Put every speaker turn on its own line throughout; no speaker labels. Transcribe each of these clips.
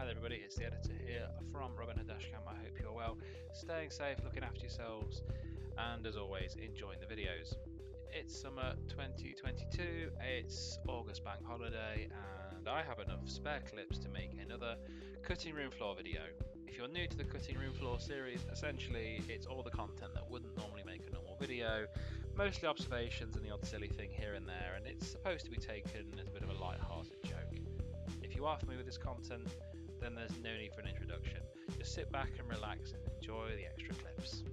there everybody, it's the editor here from Robin and Dashcam. I hope you're well, staying safe, looking after yourselves, and as always, enjoying the videos. It's summer 2022, it's August bank holiday, and I have enough spare clips to make another cutting room floor video. If you're new to the cutting room floor series, essentially it's all the content that wouldn't normally make a normal video, mostly observations and the odd silly thing here and there, and it's supposed to be taken as a bit of a light-hearted joke. If you are familiar with this content, then there's no need for an introduction. Just sit back and relax and enjoy the extra clips.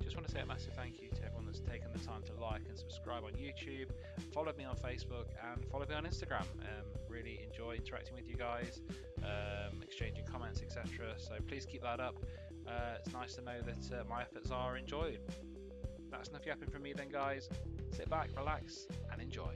Just want to say a massive thank you to everyone that's taken the time to like and subscribe on YouTube, follow me on Facebook and follow me on Instagram. Really enjoy interacting with you guys, exchanging comments, etc. So please keep that up. It's nice to know that my efforts are enjoyed. That's enough yapping from me then, guys. Sit back, relax and enjoy.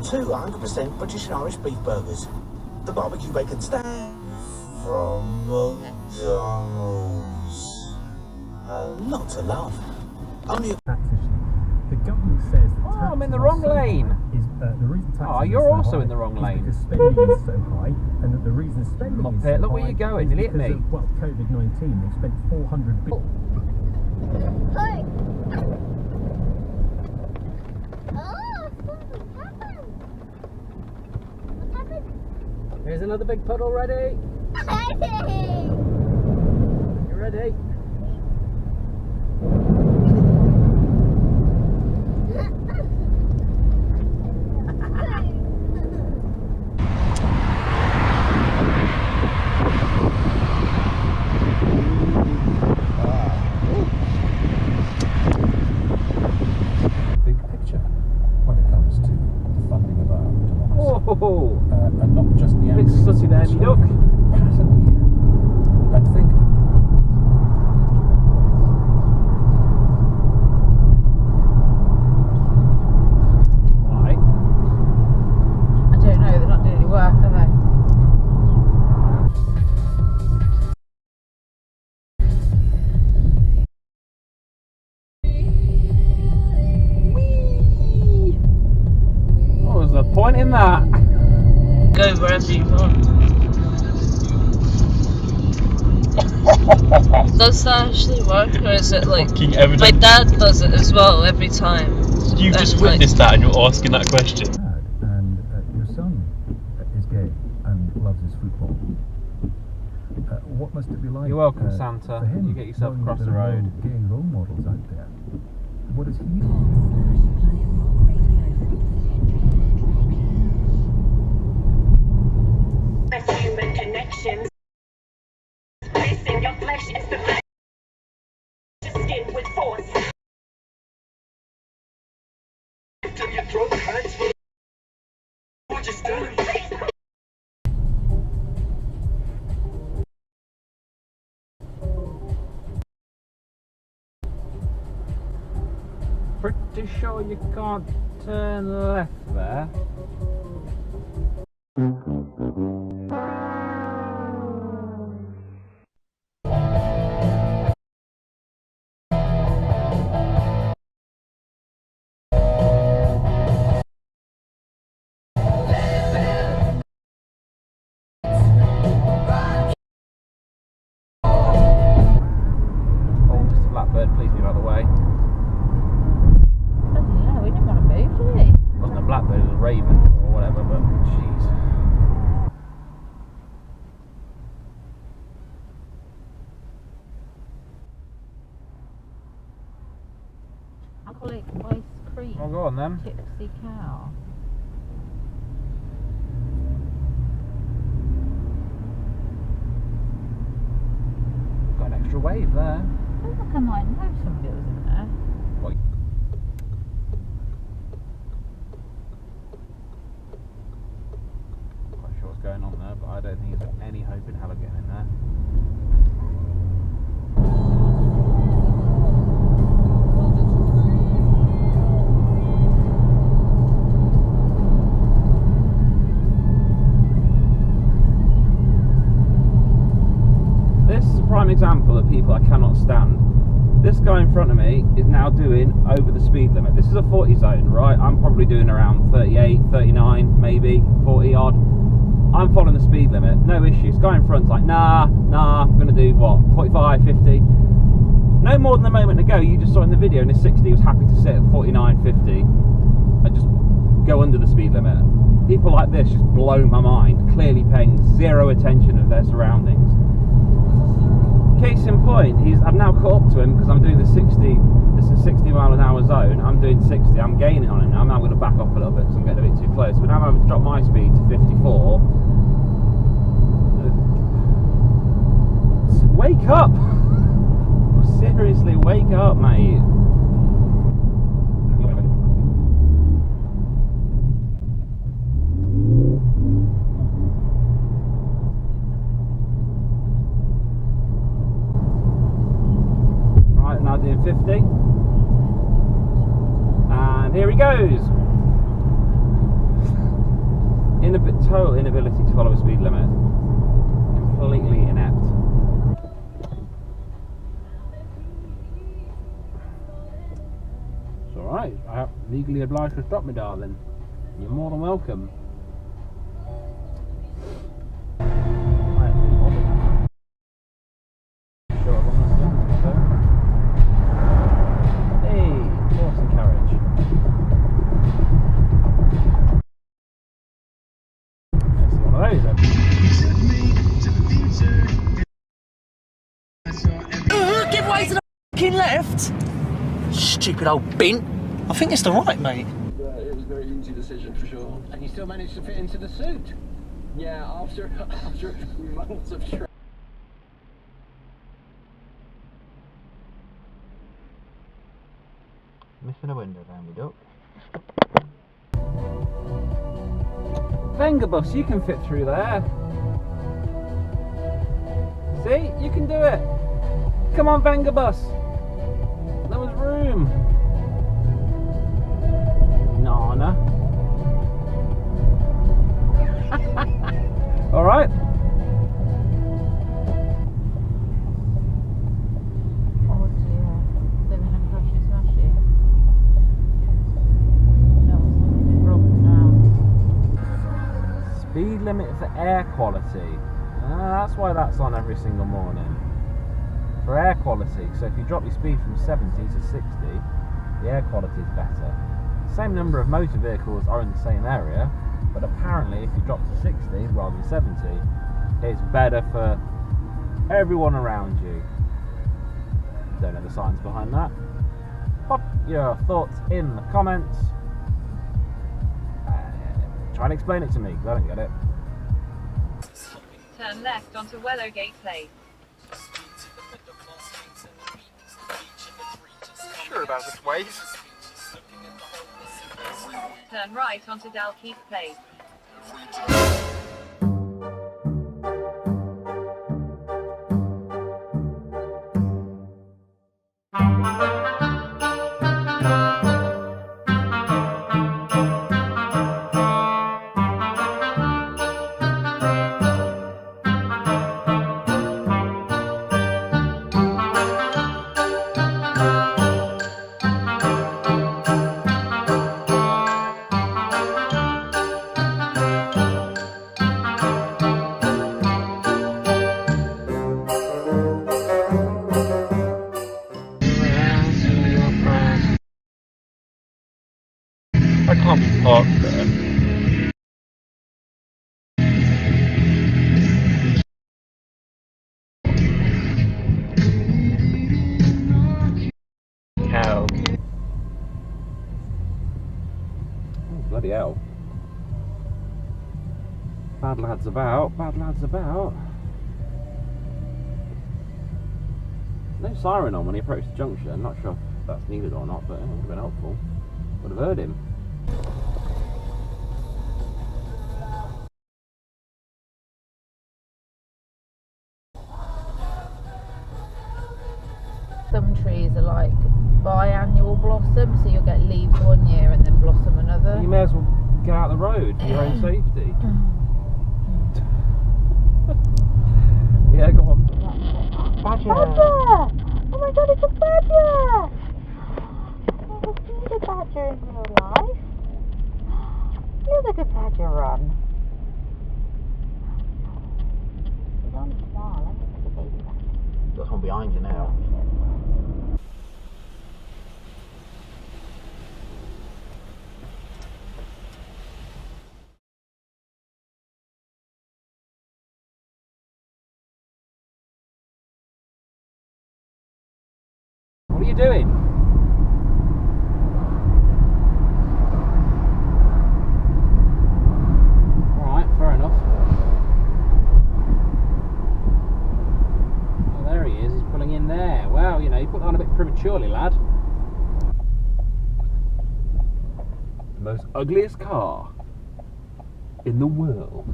Two 100% British and Irish beef burgers. The barbecue bacon stand from McDonald's. Not to love. Only
the government says that
I'm in the wrong lane.
Is, the reason
you're
so
also
high
in the wrong
is
lane.
Because spending is so high, and that the reason spending is so
Look
high
where you're going,
is
nearly hit
because
me.
of, well, COVID-19. They've spent 400 billion.
Hey! Oh, something happened! What happened?
Here's another big puddle ready.
Hey!
You ready?
Big picture when it comes to the funding of our democracy.
Oh,
And not just the
bit sooty there, me duck.
pattern here. And think
Why?
I don't know, they're not doing any work, are they?
What was the point in that?
Go wherever you want. Does that actually work, or is it like
Fucking evidence.
my dad does it as well every time?
You've just
And,
witnessed that and you're asking that question.
and your son is gay and loves his football. What must it be like?
You're welcome, Santa.
For him,
You get yourself
knowing
across
that
the
there are
road.
no gay role models out there. What does he?
Human connections. Placing your flesh is the flesh. Skin with force. Till your throat hurts. What you still in face?
Pretty sure you can't turn left there. Oh, Mr. Blackbird, please move out of the way.
Yeah, we didn't want to move, did we?
It wasn't a blackbird, it was a raven or whatever, but jeez.
Alcoholic ice cream.
Oh, go on then.
Tipsy cow.
Got an extra wave there.
I think I might know somebody that was in there.
What? Not quite sure what's going on there, but I don't think he's got any hope in hell of getting in there. prime example of people I cannot stand. This guy in front of me is now doing over the speed limit. This is a 40 zone, right? I'm probably doing around 38, 39, maybe 40 odd. I'm following the speed limit, no issues. Guy in front's like, nah, I'm gonna do what, 45, 50. No more than a moment ago, you just saw in the video in his 60, he was happy to sit at 49, 50 and just go under the speed limit. People like this just blow my mind, clearly paying zero attention of their surroundings. Case in point, I've now caught up to him because I'm doing the 60, this is 60 mile an hour zone, I'm doing 60, I'm gaining on it now. I'm now going to back off a little bit because I'm getting a bit too close, but now I'm having to drop my speed to 54. Wake up! Seriously, wake up, mate. Right, now doing 50. And here he goes. Total inability to follow a speed limit. Completely inept. It's alright, I'm legally obliged to stop me, darling. You're more than welcome. Hey, horse and carriage. Let's see one of those then.
Give way to the f***ing left! Stupid old bint. I think it's the right, mate.
It was a very easy decision for sure.
And you still managed to fit into the suit?
Yeah, after a few months of training.
Missing a window down the duck. Vengerbus, you can fit through there. See, you can do it. Come on, Vengerbus. There was room. Nana. All right.
Oh dear, living a crashy smashy. No, something broken down.
Speed limit for air quality. That's why that's on every single morning. For air quality, so if you drop your speed from 70 to 60, the air quality is better. Same number of motor vehicles are in the same area, but apparently if you drop to 60 rather than 70, it's better for everyone around you. Don't know the science behind that. Pop your thoughts in the comments. Try and explain it to me, because I don't get it.
Turn left onto Wellergate Place.
Sure about this way.
Turn right onto Dalkeith Place.
I can't be parked there. Cow.
Oh, bloody hell. Bad lads about, bad lads about. No siren on when he approached the junction. Not sure if that's needed or not, but it would have been helpful. Would have heard him.
Some trees are like biannual blossom, so you'll get leaves one year and then blossom another.
You may as well get out the road for your own safety. Yeah, go on.
behind you now.
What are you doing? Alright, fair enough. Oh, there he is, he's pulling in there. Well, you know, you put that on a bit prematurely, lad. The most ugliest car in the world.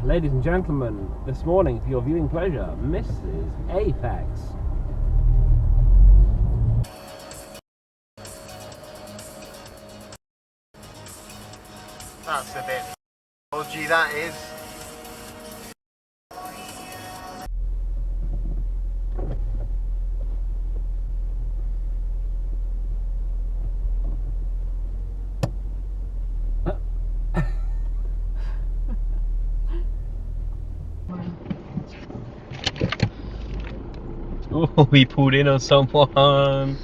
Ladies and gentlemen, this morning for your viewing pleasure, Mrs. Apex.
That's a bit dodgy, that is.
Oh, he pulled in on someone. Oh.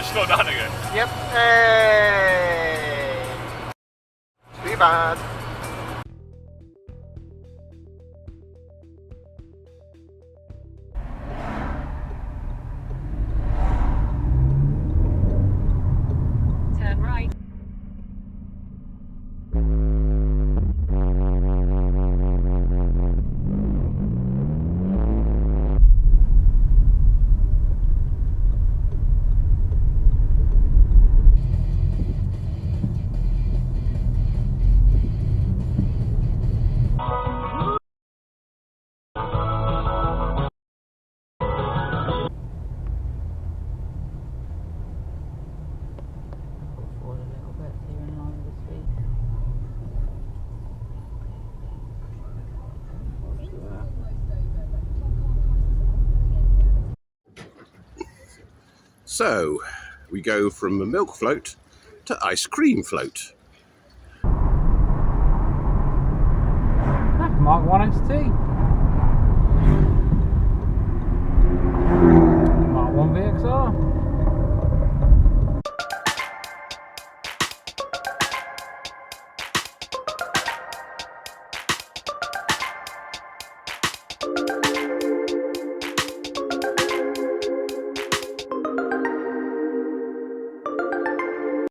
Slow down again.
Yep. Hey. Too bad.
Turn right.
Forward a little bit so you're in line with the speed.
So, we go from a milk float to ice cream float.
Mark 1 ST. Mark 1 VXR.